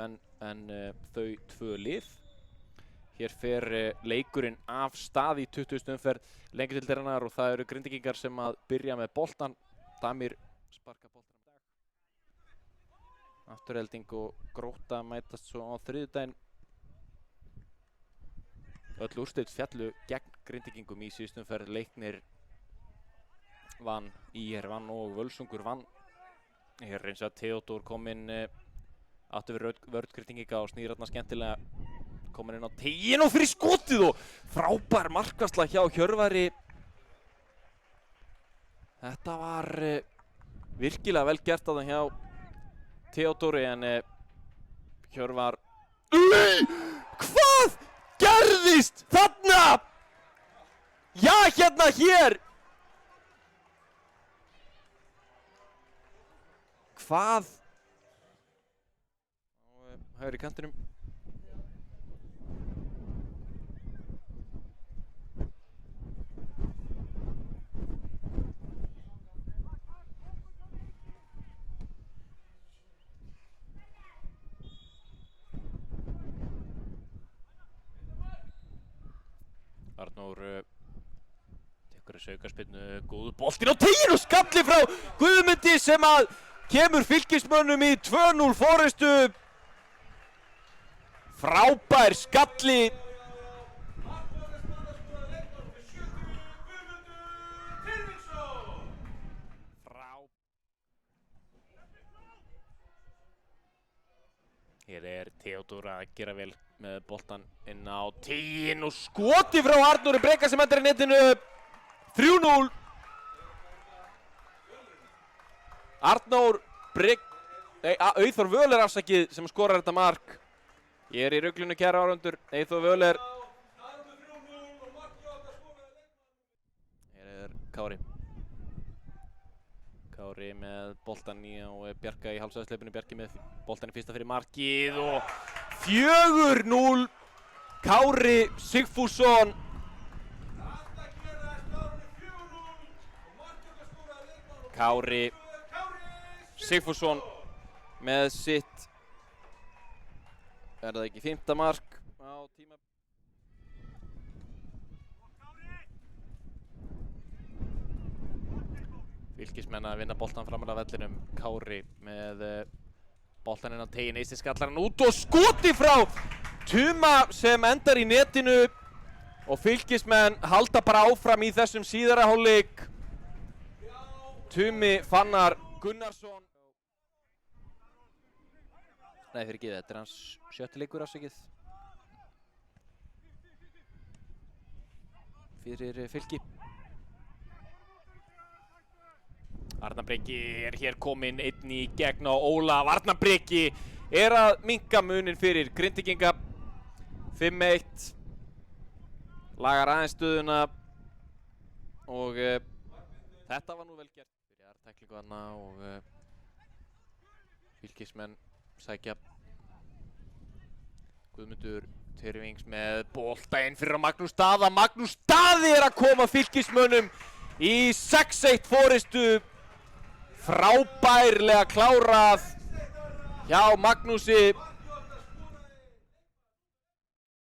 en þau tvö lið. Hér fer leikurinn af stað í 20. umferð lengjudeildarinnar og það eru Grindvíkingar sem að byrja með boltan. Damir sparka boltan í dag. Afturhelding og Grótta mætast svo á þriðjudaginn. Öll úrslit fjallu gegn Grindvíkingum í síðustu umferð. Leiknir vann, IR vann og Völsungur vann. Hér er eins og að Theodór kom inn aftur við vörn Grindvíkinga og snýr þarna skemmtilega. Komin inn á teiginn og fyrir skotið og frábær markvarsla hjá Hjörvari. Þetta var virkilega vel gert að það hjá Theodóri en Hjörvar... Hvað gerðist þarna? Já, hérna hér! Hvað? Á hægri kantinum. Arnór tekur þessu aukaspyrnu, góður boltinn á teiginn og skalli frá Guðmundi sem að kemur Fylkismönnum í 2-0 forystu. Frábær skalli. Hér er Theodór að gera vel með boltan inn á teiginn og skoti frá Arnóri Breka sem endar í netinu. 3-0. Arnór Eyþór Völer afsakið sem skorar þetta mark. Ég er í ruglunu kæra áhorfendur. Eyþór Völer. Hér er Kári. Kári með boltan í og Bjarka í hálfsæðisleipinu. Bjarki með boltan í fyrsta fyrir markið og 4-0. Kári Sigfússon. Kári Sigfússon með sitt, er það ekki 5. mark á tíma. Fylkismenn að vinna boltan fram að vellinum. Kári með boltan inn á teiginn, Eysteinn skallar hann út og skoti frá Tuma sem endar í netinu og Fylkismenn halda bara áfram í þessum síðara hálfleik. Tumi Fannar Gunnarsson. Nei, fyrir ekki, þetta er hans 7. leikur afsakið fyrir Fylki. Arnar Breki er hér kominn einn í gegn á Ólaf. Arnar Breki er að minnka munin fyrir Grindvíkinga. 5-1. Lagar aðeins stöðuna og þetta var nú vel gert. Byrjar tæklingu þarna og Fylkismenn sækja. Guðmundur Tyrfings með bolta inn fyrir Magnús Daða. Magnús Daði er að koma Fylkismönnum í 6-1 forystu. Frábærlega klárað hjá Magnúsi.